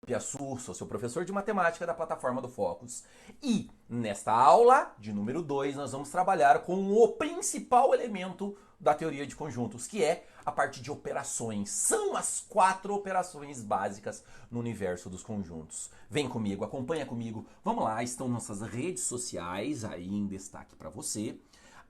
Piaçu, sou seu professor de matemática da plataforma do Focus. E nesta aula de número 2 nós vamos trabalhar com o principal elemento da teoria de conjuntos, que é a parte de operações. São as 4 operações básicas no universo dos conjuntos. Vem comigo, acompanha comigo. Vamos lá, estão nossas redes sociais aí em destaque para você.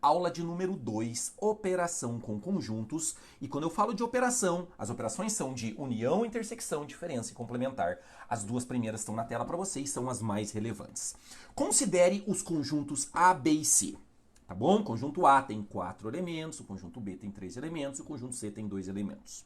Aula de número 2, operação com conjuntos. E quando eu falo de operação, as operações são de união, intersecção, diferença e complementar. As 2 primeiras estão na tela para vocês, são as mais relevantes. Considere os conjuntos A, B e C. Tá bom? O conjunto A tem 4 elementos, o conjunto B tem 3 elementos, o conjunto C tem 2 elementos.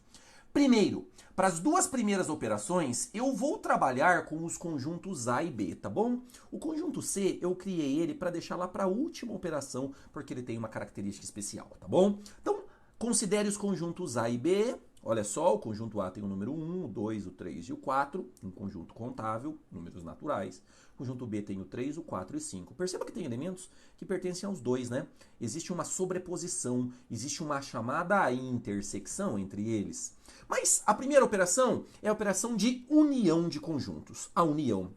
Primeiro, para as 2 primeiras operações, eu vou trabalhar com os conjuntos A e B, tá bom? O conjunto C, eu criei ele para deixar lá para a última operação, porque ele tem uma característica especial, tá bom? Então, considere os conjuntos A e B. Olha só, o conjunto A tem o número 1, o 2, o 3 e o 4, um conjunto contável, números naturais. O conjunto B tem o 3, o 4 e o 5. Perceba que tem elementos que pertencem aos dois, né? Existe uma sobreposição, existe uma chamada intersecção entre eles. Mas a primeira operação é a operação de união de conjuntos, a união.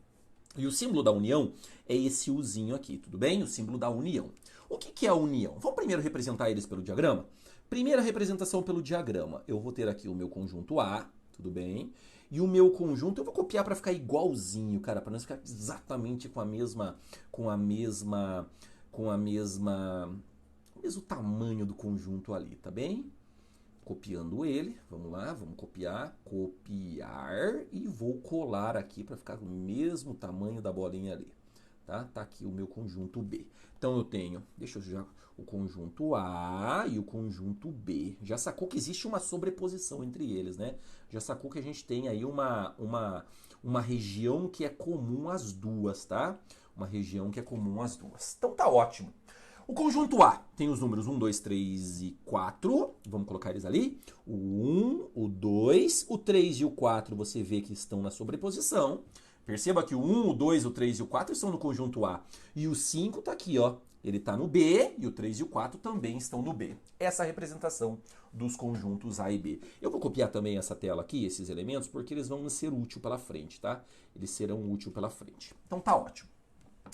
E o símbolo da união é esse Uzinho aqui, tudo bem? O símbolo da união. O que é a união? Vamos primeiro representar eles pelo diagrama? Primeira representação pelo diagrama. Eu vou ter aqui o meu conjunto A, tudo bem? E o meu conjunto, eu vou copiar para ficar igualzinho, cara, para não ficar exatamente com o mesmo tamanho do conjunto ali, tá bem? Copiando ele, vamos lá, vamos copiar e vou colar aqui para ficar com o mesmo tamanho da bolinha ali. Tá aqui o meu conjunto B. Então eu tenho, deixa eu já, o conjunto A e o conjunto B. Já sacou que existe uma sobreposição entre eles, né? Já sacou que a gente tem aí uma região que é comum às duas, tá? Uma região que é comum às duas. Então tá ótimo. O conjunto A tem os números 1, 2, 3 e 4. Vamos colocar eles ali. O 1, o 2, o 3 e o 4 você vê que estão na sobreposição. Perceba que o 1, o 2, o 3 e o 4 estão no conjunto A. E o 5 está aqui, ó. Ele está no B e o 3 e o 4 também estão no B. Essa é a representação dos conjuntos A e B. Eu vou copiar também essa tela aqui, esses elementos, porque eles vão ser úteis pela frente, tá? Eles serão úteis pela frente. Então tá ótimo.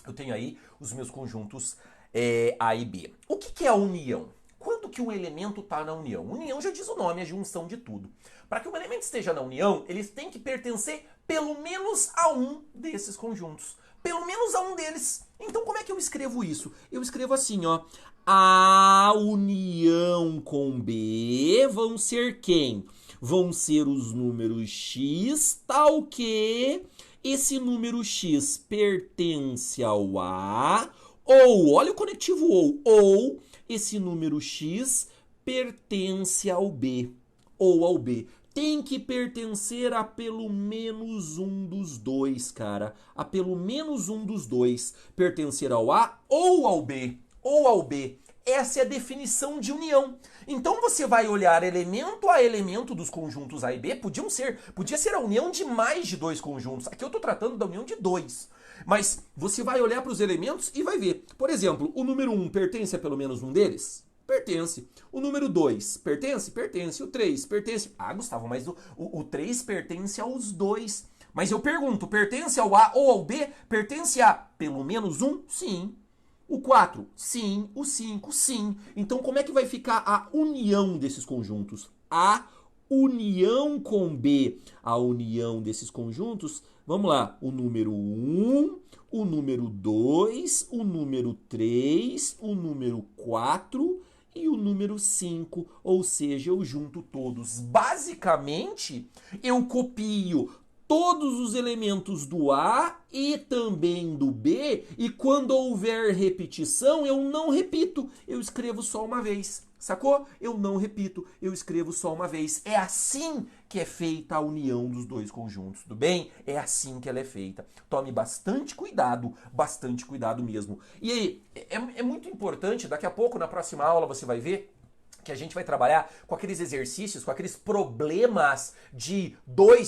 Eu tenho aí os meus conjuntos A e B. O que é a união? Quando que um elemento está na união? União já diz o nome, é junção de tudo. Para que um elemento esteja na união, eles têm que pertencer pelo menos a um desses conjuntos. Pelo menos a um deles. Então como é que eu escrevo isso? Eu escrevo assim, ó. A união com B vão ser quem? Vão ser os números x, tal que esse número x pertence ao A, ou, olha o conectivo ou esse número x pertence ao B, ou ao B. Tem que pertencer a pelo menos um dos dois, cara. A pelo menos um dos dois. Pertencer ao A ou ao B. Ou ao B. Essa é a definição de união. Então você vai olhar elemento a elemento dos conjuntos A e B. Podia ser a união de mais de 2 conjuntos. Aqui eu estou tratando da união de 2. Mas você vai olhar para os elementos e vai ver. Por exemplo, o número 1 pertence a pelo menos um deles? Pertence. O número 2 pertence? Pertence. O 3 pertence? Ah, Gustavo, mas o 3 pertence aos dois. Mas eu pergunto, pertence ao A ou ao B? Pertence a pelo menos um? Sim. O 4? Sim. O 5? Sim. Então como é que vai ficar a união desses conjuntos? A união com B. A união desses conjuntos, vamos lá, o número 1, o número 2, o número 3, o número 4 e o número 5, ou seja, eu junto todos. Basicamente, eu copio todos os elementos do A e também do B, e quando houver repetição, eu não repito, eu escrevo só uma vez. Sacou? Eu não repito, eu escrevo só uma vez. É assim que é feita a união dos dois conjuntos, tudo bem? É assim que ela é feita. Tome bastante cuidado mesmo. E aí, é muito importante, daqui a pouco, na próxima aula, você vai ver que a gente vai trabalhar com aqueles exercícios, com aqueles problemas de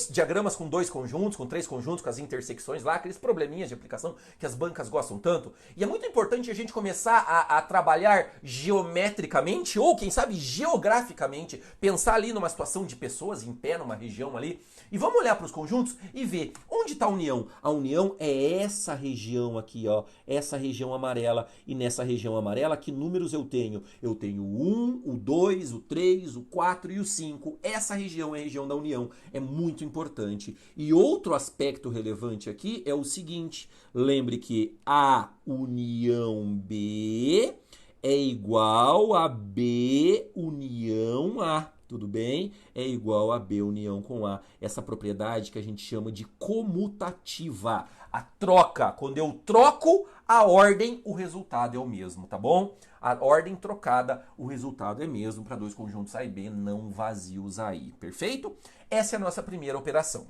diagramas com 2 conjuntos, com 3 conjuntos, com as intersecções lá, aqueles probleminhas de aplicação que as bancas gostam tanto. E é muito importante a gente começar a trabalhar geometricamente, ou quem sabe geograficamente, pensar ali numa situação de pessoas em pé, numa região ali, e vamos olhar para os conjuntos e ver onde Onde está a união? A união é essa região aqui, ó, essa região amarela. E nessa região amarela, que números eu tenho? Eu tenho o 1, o 2, o 3, o 4 e o 5. Essa região é a região da união. É muito importante. E outro aspecto relevante aqui é o seguinte. Lembre que A união B é igual a B união A. Tudo bem? É igual a B união com A. Essa propriedade que a gente chama de comutativa. A troca. Quando eu troco a ordem, o resultado é o mesmo, tá bom? A ordem trocada, o resultado é mesmo para dois conjuntos A e B não vazios aí. Perfeito? Essa é a nossa primeira operação.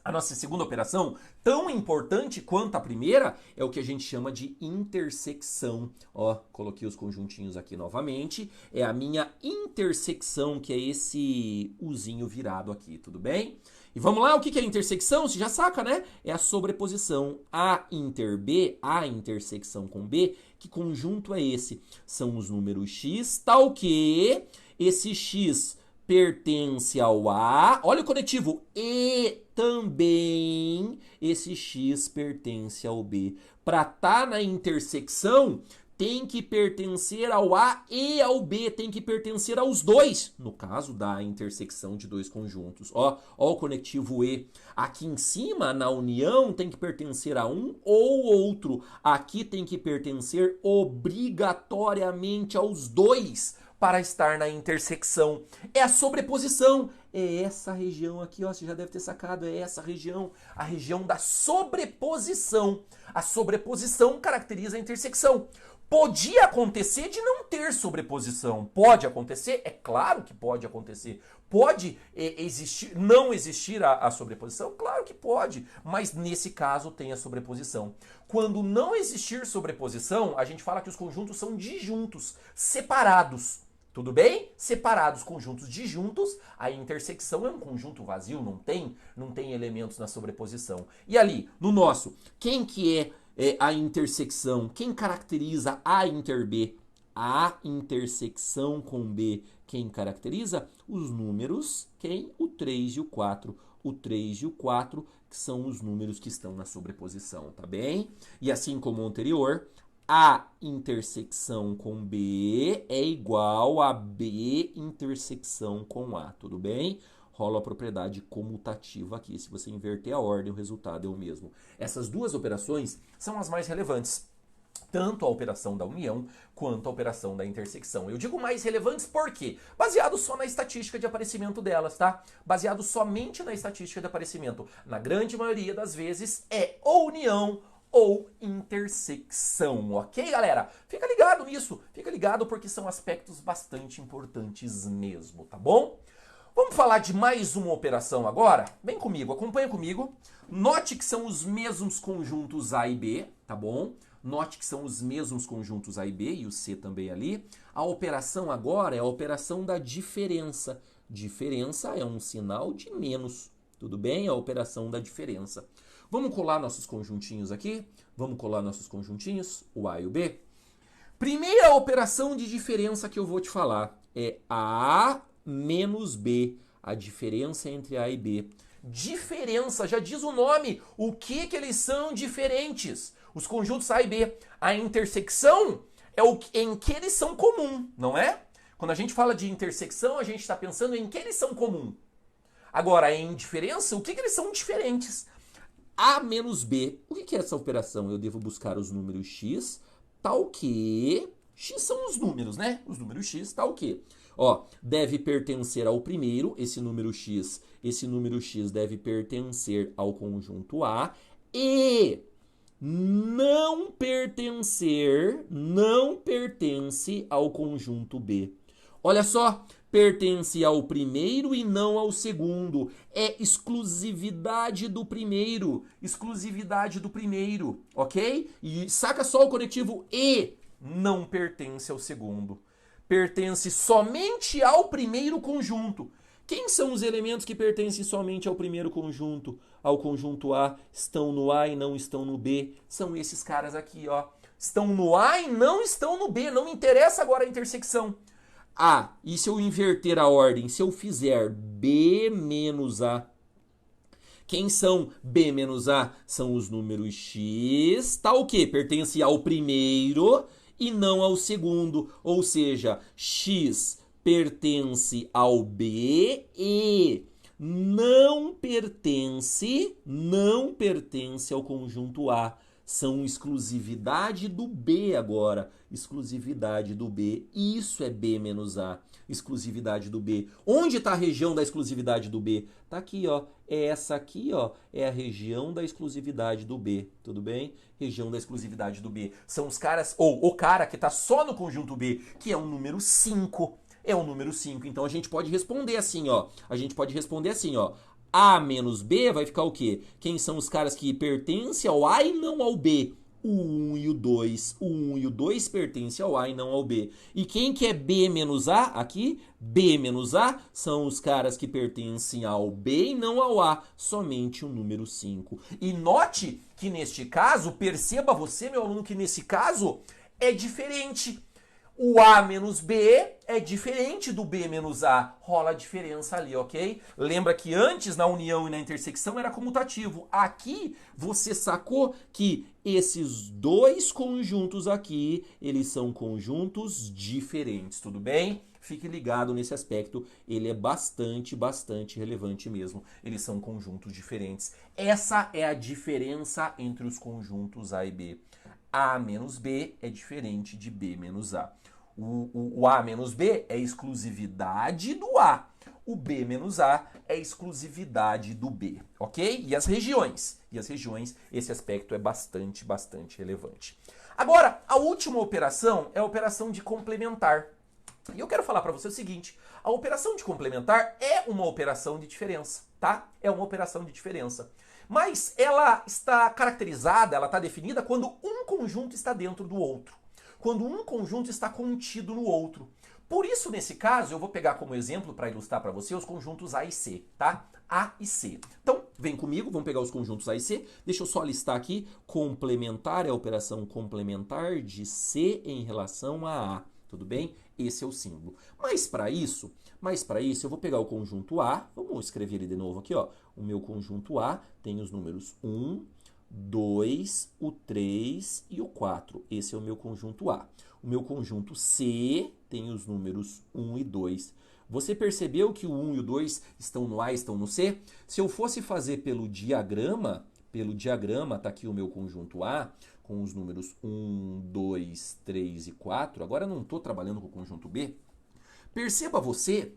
A nossa segunda operação, tão importante quanto a primeira, é o que a gente chama de intersecção. Ó, coloquei os conjuntinhos aqui novamente. É a minha intersecção, que é esse Uzinho virado aqui, tudo bem? E vamos lá, o que é intersecção? Você já saca, né? É a sobreposição. A inter B, A intersecção com B, que conjunto é esse? São os números x, tal que esse x pertence ao A, olha o conectivo, e também esse X pertence ao B. Para estar na intersecção, tem que pertencer ao A e ao B, tem que pertencer aos dois, no caso da intersecção de dois conjuntos. Ó o conectivo E. Aqui em cima, na união, tem que pertencer a um ou outro. Aqui tem que pertencer obrigatoriamente aos dois, para estar na intersecção. É a sobreposição. É essa região aqui, ó, você já deve ter sacado, é essa região, a região da sobreposição. A sobreposição caracteriza a intersecção. Podia acontecer de não ter sobreposição. Pode acontecer? É claro que pode acontecer. Pode existir, não existir a sobreposição? Claro que pode, mas nesse caso tem a sobreposição. Quando não existir sobreposição, a gente fala que os conjuntos são disjuntos, separados. Tudo bem? Separados, conjuntos disjuntos, a intersecção é um conjunto vazio, não tem elementos na sobreposição. E ali, no nosso, quem que é a intersecção? Quem caracteriza A inter B? A intersecção com B, quem caracteriza? Os números, quem? O 3 e o 4. O 3 e o 4, que são os números que estão na sobreposição, tá bem? E assim como o anterior, A intersecção com B é igual a B intersecção com A, tudo bem? Rola a propriedade comutativa aqui. Se você inverter a ordem, o resultado é o mesmo. Essas duas operações são as mais relevantes. Tanto a operação da união quanto a operação da intersecção. Eu digo mais relevantes por quê? Baseado só na estatística de aparecimento delas, tá? Baseado somente na estatística de aparecimento. Na grande maioria das vezes é ou união ou intersecção, ok, galera? Fica ligado nisso, fica ligado porque são aspectos bastante importantes mesmo, tá bom? Vamos falar de mais uma operação agora? Vem comigo, acompanha comigo. Note que são os mesmos conjuntos A e B, tá bom? Note que são os mesmos conjuntos A e B e o C também ali. A operação agora é a operação da diferença. Diferença é um sinal de menos, tudo bem? É a operação da diferença. Vamos colar nossos conjuntinhos aqui? Vamos colar nossos conjuntinhos, o A e o B? Primeira operação de diferença que eu vou te falar é A menos B, a diferença entre A e B. Diferença, já diz o nome, o que eles são diferentes. Os conjuntos A e B. A intersecção é o em que eles são comum, não é? Quando a gente fala de intersecção, a gente está pensando em que eles são comum. Agora, em diferença, o que eles são diferentes? A menos B. O que é essa operação? Eu devo buscar os números x, tal que... X são os números, né? Os números x, tal que... Ó, deve pertencer ao primeiro, esse número x deve pertencer ao conjunto A e não pertence ao conjunto B. Olha só, pertence ao primeiro e não ao segundo. É exclusividade do primeiro, ok? E saca só o conectivo e não pertence ao segundo. Pertence somente ao primeiro conjunto. Quem são os elementos que pertencem somente ao primeiro conjunto, ao conjunto A, estão no A e não estão no B? São esses caras aqui, ó. Estão no A e não estão no B. Não me interessa agora a intersecção. A, e se eu inverter a ordem, se eu fizer B menos A, Quem são B menos A? São os números X, tá o quê? Pertence ao primeiro e não ao segundo. Ou seja, X pertence ao B e não pertence ao conjunto A. São exclusividade do B agora. Exclusividade do B. Isso é B menos A. Exclusividade do B. Onde está a região da exclusividade do B? Tá aqui, ó. É essa aqui, ó. É a região da exclusividade do B. Tudo bem? Região da exclusividade do B. São os caras, ou o cara que está só no conjunto B, que é o número 5. É o número 5. Então a gente pode responder assim, ó. A gente pode responder assim, ó. A menos B vai ficar o quê? Quem são os caras que pertencem ao A e não ao B? O 1 e o 2. O 1 e o 2 pertencem ao A e não ao B. E quem que é B menos A aqui? B menos A são os caras que pertencem ao B e não ao A. Somente o número 5. E note que neste caso, perceba você, meu aluno, que nesse caso é diferente. O A menos B é diferente do B menos A. Rola a diferença ali, ok? Lembra que antes, na união e na intersecção, era comutativo. Aqui, você sacou que esses dois conjuntos aqui, eles são conjuntos diferentes, tudo bem? Fique ligado nesse aspecto, ele é bastante relevante mesmo. Eles são conjuntos diferentes. Essa é a diferença entre os conjuntos A e B. A menos B é diferente de B menos A. O A menos B é exclusividade do A. O B menos A é exclusividade do B, ok? E as regiões? Esse aspecto é bastante relevante. Agora, a última operação é a operação de complementar. E eu quero falar para você o seguinte, a operação de complementar é uma operação de diferença, tá? É uma operação de diferença. Mas ela está caracterizada, ela está definida quando um conjunto está dentro do outro. Quando um conjunto está contido no outro. Por isso, nesse caso, eu vou pegar como exemplo, para ilustrar para você, os conjuntos A e C, tá? A e C. Então, vem comigo, vamos pegar os conjuntos A e C. Deixa eu só listar aqui. Complementar é a operação complementar de C em relação a A. Tudo bem? Esse é o símbolo. Mas para isso, eu vou pegar o conjunto A. Vamos escrever ele de novo aqui, ó. O meu conjunto A tem os números 1, 2, o 3 e o 4. Esse é o meu conjunto A. O meu conjunto C tem os números 1 e 2. Você percebeu que o 1 e o 2 estão no A e estão no C? Se eu fosse fazer pelo diagrama, tá aqui o meu conjunto A, com os números 1, 2, 3 e 4. Agora eu não estou trabalhando com o conjunto B. Perceba você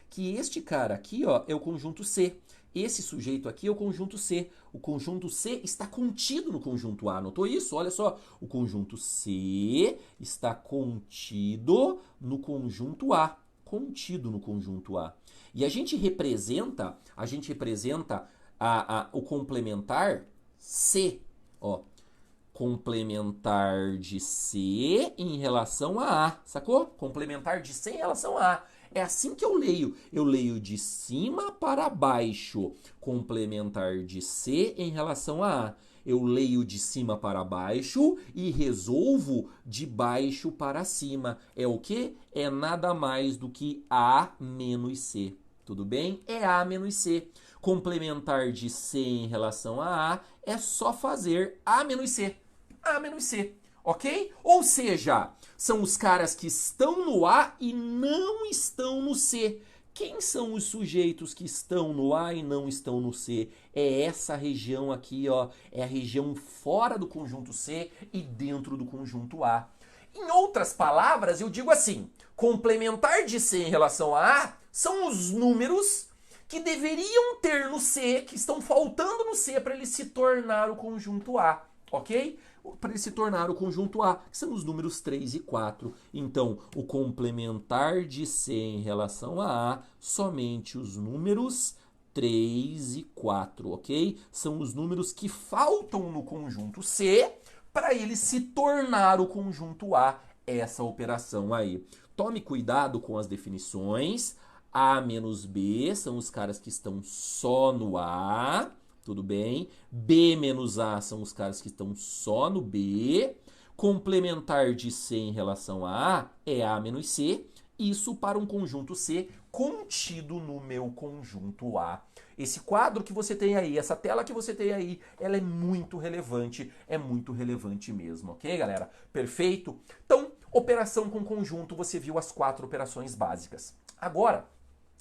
que este cara aqui, ó, é o conjunto C. Esse sujeito aqui é o conjunto C. O conjunto C está contido no conjunto A. Notou isso? Olha só. O conjunto C está contido no conjunto A. Contido no conjunto A. E a gente representa o complementar C. Ó. Complementar de C em relação a A. Sacou? Complementar de C em relação a A. É assim que eu leio. Eu leio de cima para baixo. Complementar de C em relação a A. Eu leio de cima para baixo e resolvo de baixo para cima. É o quê? É nada mais do que A menos C. Tudo bem? É A menos C. Complementar de C em relação a A é só fazer A menos C. A menos C. Ok? Ou seja, são os caras que estão no A e não estão no C. Quem são os sujeitos que estão no A e não estão no C? É essa região aqui, ó. É a região fora do conjunto C e dentro do conjunto A. Em outras palavras, eu digo assim, complementar de C em relação a A são os números que deveriam ter no C, que estão faltando no C para ele se tornar o conjunto A, ok? Para ele se tornar o conjunto A, que são os números 3 e 4. Então, o complementar de C em relação a A, somente os números 3 e 4, ok? São os números que faltam no conjunto C para ele se tornar o conjunto A, essa operação aí. Tome cuidado com as definições. A menos B são os caras que estão só no A, tudo bem? B menos A são os caras que estão só no B. Complementar de C em relação a A é A menos C. Isso para um conjunto C contido no meu conjunto A. Esse quadro que você tem aí, essa tela que você tem aí, ela é muito relevante mesmo, ok, galera? Perfeito? Então, operação com conjunto, você viu as 4 operações básicas. Agora,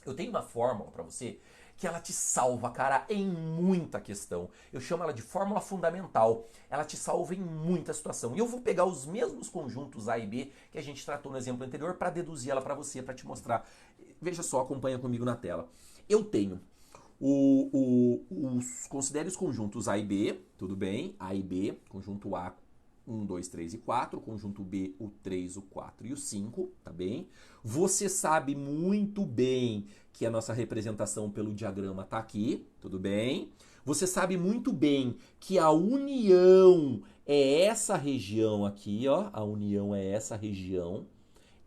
eu tenho uma fórmula para você que ela te salva, cara, em muita questão. Eu chamo ela de fórmula fundamental. Ela te salva em muita situação. E eu vou pegar os mesmos conjuntos A e B que a gente tratou no exemplo anterior para deduzir ela para você, para te mostrar. Veja só, acompanha comigo na tela. Eu tenho considere os conjuntos A e B, tudo bem? A e B, conjunto A, 1, 2, 3 e 4, conjunto B, o 3, o 4 e o 5, tá bem? Você sabe muito bem que a nossa representação pelo diagrama tá aqui, tudo bem? Você sabe muito bem que a união é essa região aqui, ó, a união é essa região.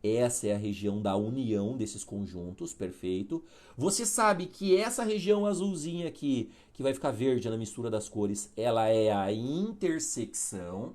Essa é a região da união desses conjuntos, perfeito. Você sabe que essa região azulzinha aqui, que vai ficar verde na mistura das cores, ela é a intersecção,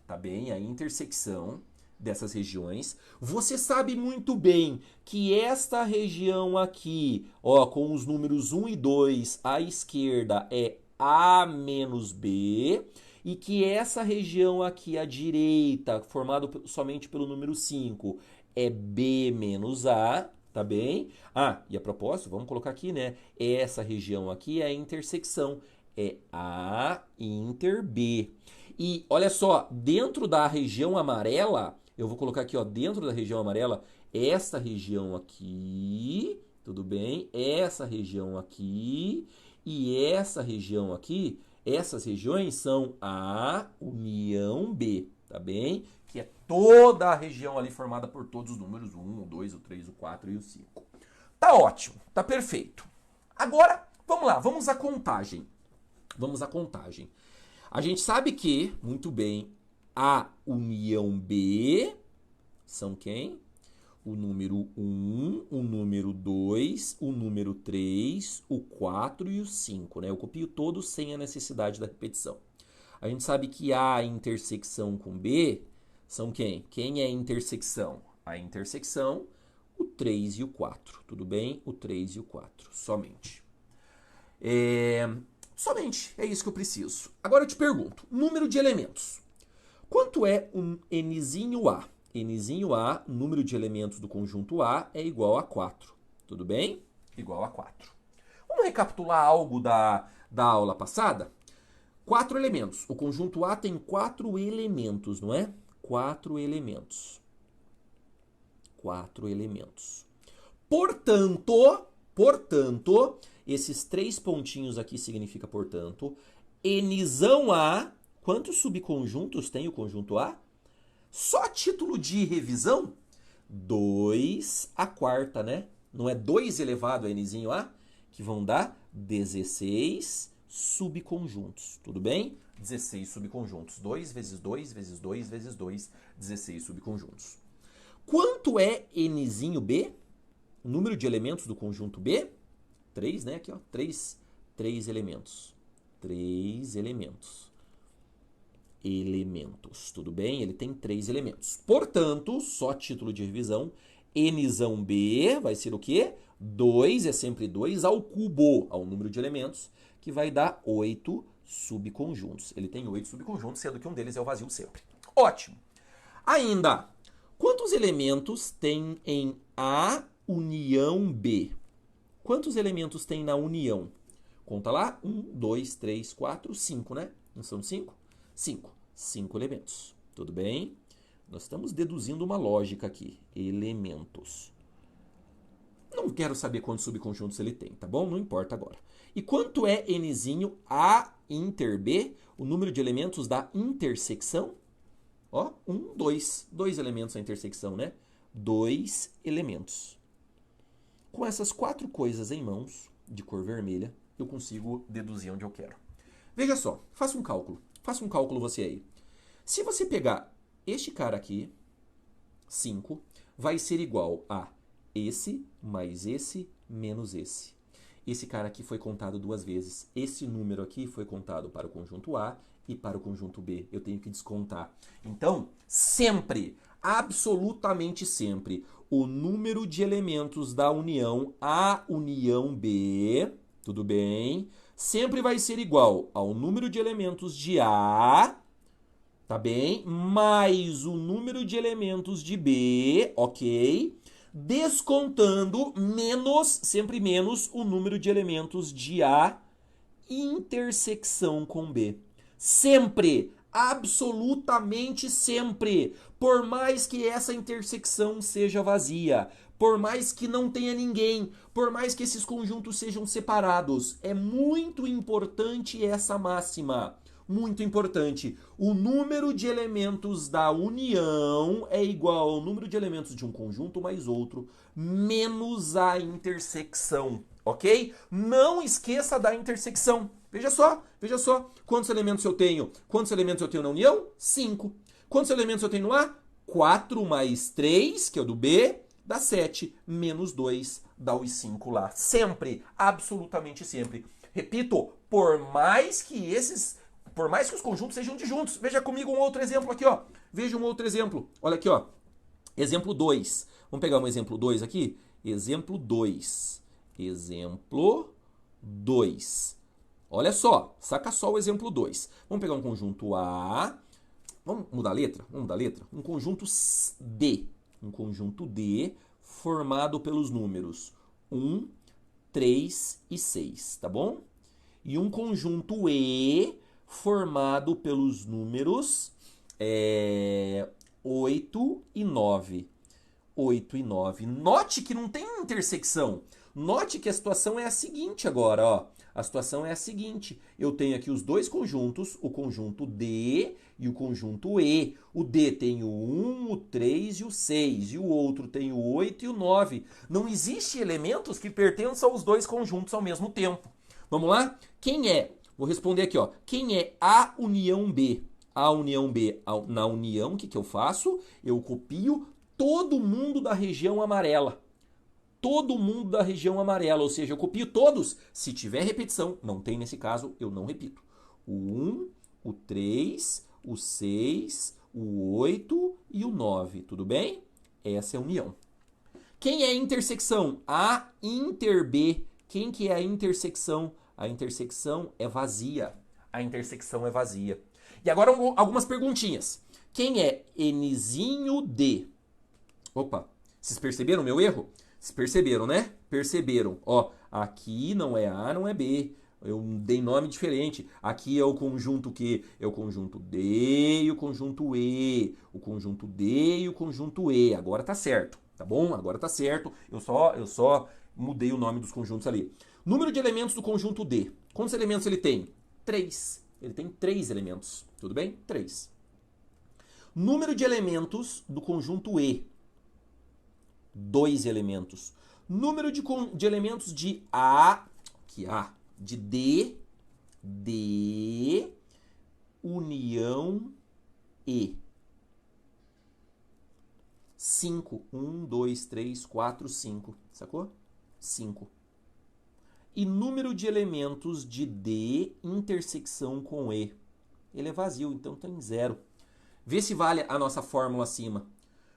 tá bem? A intersecção dessas regiões. Você sabe muito bem que esta região aqui, ó, com os números 1 e 2 à esquerda é A menos B, e que essa região aqui à direita, formado somente pelo número 5, é B menos A, tá bem? Ah, e a propósito, vamos colocar aqui, né? Essa região aqui é a intersecção, é A inter B. E olha só, dentro da região amarela, eu vou colocar aqui, ó, dentro da região amarela, essa região aqui, tudo bem? Essa região aqui e essa região aqui, essas regiões são a união B, tá bem? Que é toda a região ali formada por todos os números, o 1, o 2, o 3, o 4 e o 5. Tá ótimo, tá perfeito. Agora, vamos lá, vamos à contagem. Vamos à contagem. A gente sabe que, muito bem, a união B são quem? O número 1, o número 2, o número 3, o 4 e o 5, né? Eu copio todos sem a necessidade da repetição. A gente sabe que A intersecção com B são quem? Quem é a intersecção? A intersecção, o 3 e o 4, tudo bem? O 3 e o 4, somente. Somente, é isso que eu preciso. Agora eu te pergunto, número de elementos. Quanto é um nzinho A? Nzinho A, número de elementos do conjunto A, é igual a 4. Tudo bem? Igual a 4. Vamos recapitular algo da aula passada? 4 elementos. O conjunto A tem 4 elementos, não é? 4 elementos. 4 elementos. Portanto, esses 3 pontinhos aqui significa, portanto, nzão A, quantos subconjuntos tem o conjunto A? Só a título de revisão, 2 a quarta, né? Não é 2 elevado a nzinho A? Que vão dar 16 subconjuntos, tudo bem? 16 subconjuntos. 2 vezes 2 vezes 2 vezes 2, 16 subconjuntos. Quanto é nzinho B? O número de elementos do conjunto B? 3, né? Aqui, ó. 3 elementos. 3 elementos. Elementos, tudo bem? Ele tem 3 elementos. Portanto, só título de revisão, nzão B vai ser o quê? 2 é sempre 2 ao cubo, ao número de elementos, que vai dar 8 subconjuntos. Ele tem 8 subconjuntos, sendo que um deles é o vazio sempre. Ótimo. Ainda, quantos elementos tem em A união B? Quantos elementos tem na união? Conta lá. 1, 2, 3, 4, 5, né? Não são 5? 5. 5 elementos. Tudo bem? Nós estamos deduzindo uma lógica aqui. Elementos. Não quero saber quantos subconjuntos ele tem, tá bom? Não importa agora. E quanto é nzinho A inter B, o número de elementos da intersecção? Ó, 1, 2. 2 elementos na intersecção, né? 2 elementos. Com essas 4 coisas em mãos, de cor vermelha, eu consigo deduzir onde eu quero. Veja só, faça um cálculo. Faça um cálculo você aí. Se você pegar este cara aqui, 5, vai ser igual a esse mais esse menos esse. Esse cara aqui foi contado 2 vezes. Esse número aqui foi contado para o conjunto A e para o conjunto B. Eu tenho que descontar. Então, sempre, absolutamente sempre, o número de elementos da união A união B, tudo bem? Sempre vai ser igual ao número de elementos de A, tá bem? Mais o número de elementos de B, ok? Descontando menos, sempre menos, o número de elementos de A intersecção com B. Sempre, absolutamente sempre. Por mais que essa intersecção seja vazia, por mais que não tenha ninguém, por mais que esses conjuntos sejam separados, é muito importante essa máxima. Muito importante. O número de elementos da união é igual ao número de elementos de um conjunto mais outro, menos a intersecção, ok? Não esqueça da intersecção. Veja só. Quantos elementos eu tenho? Quantos elementos eu tenho na união? 5. Quantos elementos eu tenho no A? 4 mais 3, que é o do B, dá 7, menos 2, dá os 5 lá. Sempre, absolutamente sempre. Repito, por mais que os conjuntos sejam disjuntos. Veja comigo um outro exemplo aqui, ó. Veja um outro exemplo. Olha aqui, ó. Exemplo 2. Vamos pegar um exemplo 2 aqui? Exemplo 2. Exemplo 2. Olha só, saca só o exemplo 2. Vamos pegar um conjunto A. Vamos mudar a letra? Um conjunto D. Um conjunto D formado pelos números 1, 3 e 6, tá bom? E um conjunto E formado pelos números 8 e 9. 8 e 9. Note que não tem intersecção. Note que a situação é a seguinte agora, ó. A situação é a seguinte. Eu tenho aqui os dois conjuntos, o conjunto D e o conjunto E. O D tem o 1, o 3 e o 6. E o outro tem o 8 e o 9. Não existe elementos que pertençam aos dois conjuntos ao mesmo tempo. Vamos lá? Quem é? Vou responder aqui, ó. Quem é A união B? A união B. Na união, o que eu faço? Eu copio todo mundo da região amarela. Todo mundo da região amarela, ou seja, eu copio todos. Se tiver repetição, não tem nesse caso, eu não repito. O 1, o 3, o 6, o 8 e o 9, tudo bem? Essa é a união. Quem é a intersecção? A inter B. Quem que é a intersecção? A intersecção é vazia. A intersecção é vazia. E agora algumas perguntinhas. Quem é Nzinho D? Opa, vocês perceberam o meu erro? Vocês perceberam, né? Perceberam. Ó, aqui não é A, não é B. Eu dei nome diferente. Aqui é o conjunto Q, é o conjunto D e o conjunto E. O conjunto D e o conjunto E. Agora tá certo, tá bom? Agora tá certo. Eu só mudei o nome dos conjuntos ali. Número de elementos do conjunto D. Quantos elementos ele tem? 3. Ele tem 3 elementos. Tudo bem? 3. Número de elementos do conjunto E. 2 elementos. Número de elementos de D união E. 5. 1, 2, 3, 4, 5. Sacou? 5. E número de elementos de D intersecção com E. Ele é vazio, então tem 0. Vê se vale a nossa fórmula acima.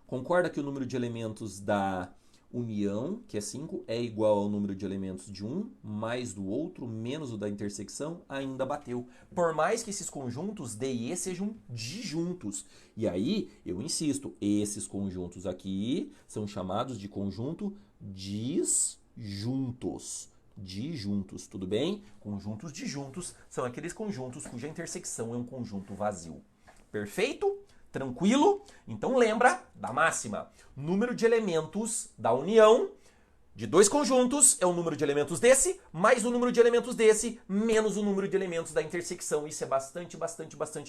Concorda que o número de elementos da união, que é 5, é igual ao número de elementos de um, mais do outro, menos o da intersecção? Ainda bateu. Por mais que esses conjuntos D e E sejam disjuntos. E aí, eu insisto, esses conjuntos aqui são chamados de conjunto disjuntos. Disjuntos, tudo bem? Conjuntos disjuntos são aqueles conjuntos cuja intersecção é um conjunto vazio. Perfeito? Tranquilo? Então lembra da máxima. Número de elementos da união de dois conjuntos é o número de elementos desse, mais o número de elementos desse, menos o número de elementos da intersecção. Isso é bastante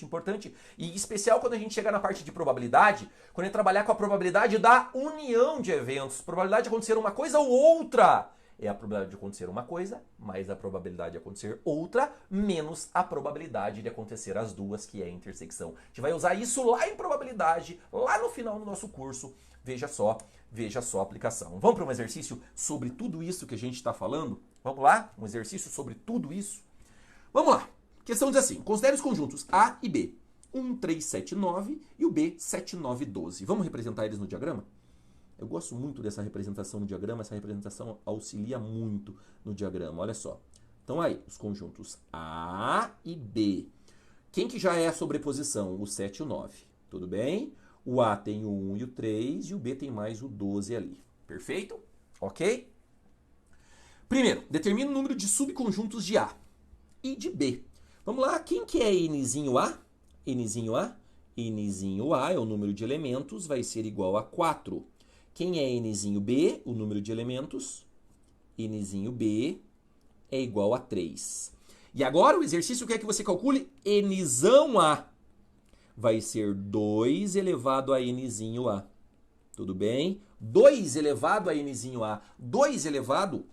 importante. E em especial quando a gente chegar na parte de probabilidade, quando a gente trabalhar com a probabilidade da união de eventos. Probabilidade de acontecer uma coisa ou outra. É a probabilidade de acontecer uma coisa, mais a probabilidade de acontecer outra, menos a probabilidade de acontecer as duas, que é a intersecção. A gente vai usar isso lá em probabilidade, lá no final do nosso curso. Veja só a aplicação. Vamos para um exercício sobre tudo isso que a gente está falando? Vamos lá? Um exercício sobre tudo isso? Vamos lá. A questão diz assim, considere os conjuntos A e B. 1, 3, 7, 9 e o B, 7, 9, 12. Vamos representar eles no diagrama? Eu gosto muito dessa representação no diagrama, essa representação auxilia muito no diagrama, olha só. Então aí, os conjuntos A e B. Quem que já é a sobreposição? O 7 e o 9, tudo bem? O A tem o 1 e o 3 e o B tem mais o 12 ali, perfeito? Ok? Primeiro, determina o número de subconjuntos de A e de B. Vamos lá, quem que é Nzinho A? Nzinho A? Nzinho A é o número de elementos, vai ser igual a 4. Quem é Nzinho B? O número de elementos, Nzinho B é igual a 3. E agora o exercício quer que você calcule Nzão A. Vai ser 2 elevado a Nzinho A. Tudo bem? 2 elevado a Nzinho A. 2 elevado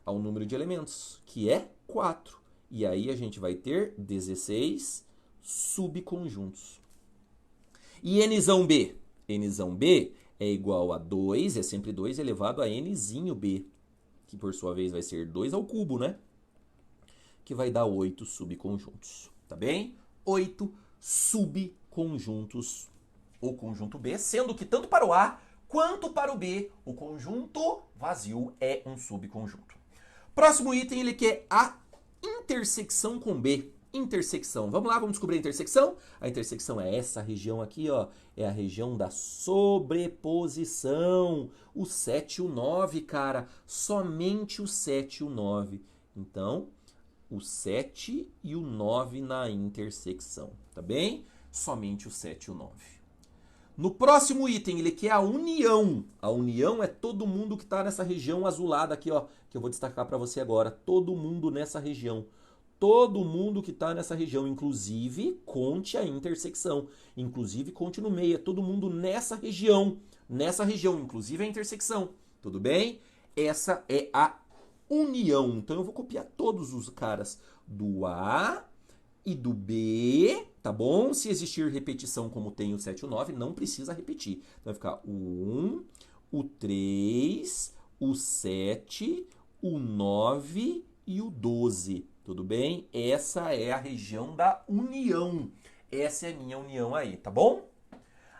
ao número de elementos, que é 4. E aí a gente vai ter 16 subconjuntos. E Nzão B? Nzão B é igual a 2, é sempre 2 elevado a Nzinho B, que por sua vez vai ser 2 ao cubo, né? Que vai dar 8 subconjuntos, tá bem? 8 subconjuntos, o conjunto B, sendo que tanto para o A quanto para o B, o conjunto vazio é um subconjunto. Próximo item, ele quer a intersecção com B. Intersecção. Vamos lá, vamos descobrir a intersecção? A intersecção é essa região aqui, ó. É a região da sobreposição. O 7 e o 9, cara. Somente o 7 e o 9. Então, o 7 e o 9 na intersecção, tá bem? Somente o 7 e o 9. No próximo item, ele quer a união. A união é todo mundo que está nessa região azulada aqui, ó, que eu vou destacar para você agora. Todo mundo nessa região. Todo mundo que está nessa região, inclusive conte a intersecção. Inclusive conte no meio. É todo mundo nessa região. Nessa região, inclusive a intersecção. Tudo bem? Essa é a união. Então eu vou copiar todos os caras do A e do B, tá bom? Se existir repetição como tem o 7 e o 9, não precisa repetir. Então vai ficar o 1, o 3, o 7, o 9 e o 12. Tudo bem? Essa é a região da união. Essa é a minha união aí, tá bom?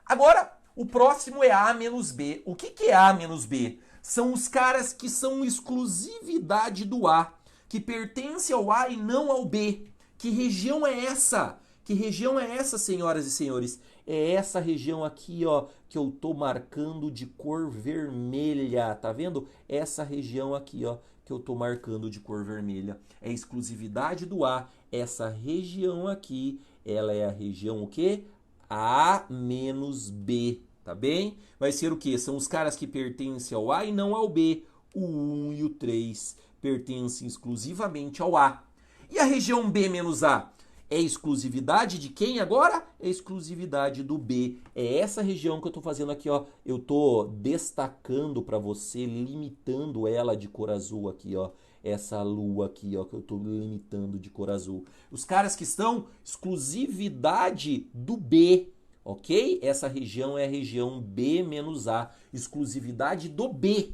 Agora, o próximo é A menos B. O que é A menos B? São os caras que são exclusividade do A, que pertence ao A e não ao B. Que região é essa? Que região é essa, senhoras e senhores? É essa região aqui, ó, que eu tô marcando de cor vermelha, tá vendo? Essa região aqui, ó, que eu tô marcando de cor vermelha. É exclusividade do A. Essa região aqui, ela é a região o quê? A menos B, tá bem? Vai ser o quê? São os caras que pertencem ao A e não ao B. O 1 e o 3 pertencem exclusivamente ao A. E a região B menos A? É exclusividade de quem agora? É exclusividade do B. É essa região que eu estou fazendo aqui, ó. Eu estou destacando para você, limitando ela de cor azul aqui, ó. Essa lua aqui, ó, que eu estou limitando de cor azul. Os caras que estão exclusividade do B, ok? Essa região é a região B menos A. Exclusividade do B.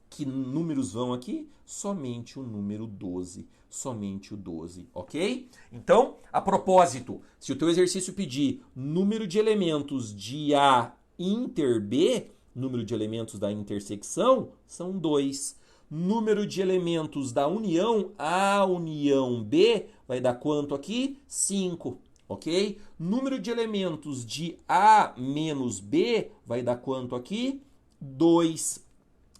Que números vão aqui? Somente o número 12. Somente o 12, ok? Então, a propósito, se o teu exercício pedir número de elementos de A inter B, número de elementos da intersecção, são 2. Número de elementos da união, A união B, vai dar quanto aqui? 5, ok? Número de elementos de A menos B, vai dar quanto aqui? 2.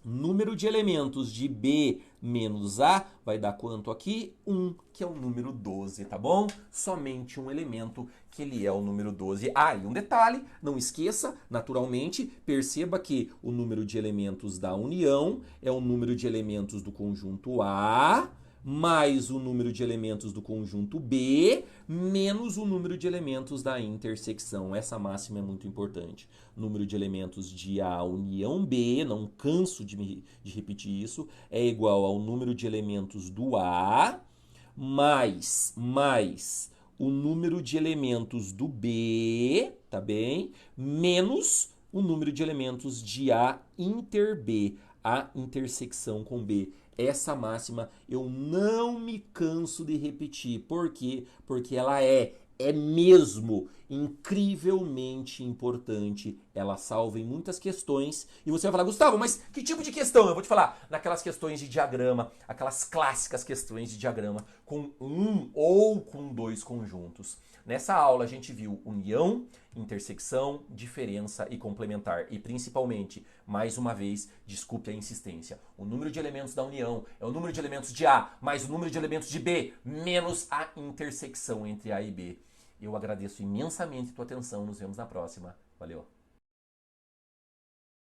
Número de elementos de B menos A vai dar quanto aqui? 1, que é o número 12, tá bom? Somente um elemento, que ele é o número 12. Ah, e um detalhe, não esqueça, naturalmente, perceba que o número de elementos da união é o número de elementos do conjunto A, mais o número de elementos do conjunto B, menos o número de elementos da intersecção. Essa máxima é muito importante. Número de elementos de A união B, não canso de repetir isso, é igual ao número de elementos do A, mais o número de elementos do B, tá bem? Menos o número de elementos de A inter B, a intersecção com B. Essa máxima eu não me canso de repetir. Por quê? Porque ela é é mesmo incrivelmente importante. Ela salva em muitas questões. E você vai falar, Gustavo, mas que tipo de questão? Eu vou te falar, naquelas questões de diagrama, aquelas clássicas questões de diagrama com um ou com dois conjuntos. Nessa aula a gente viu união, intersecção, diferença e complementar. E principalmente, mais uma vez, desculpe a insistência, o número de elementos da união é o número de elementos de A mais o número de elementos de B menos a intersecção entre A e B. Eu agradeço imensamente a tua atenção. Nos vemos na próxima. Valeu!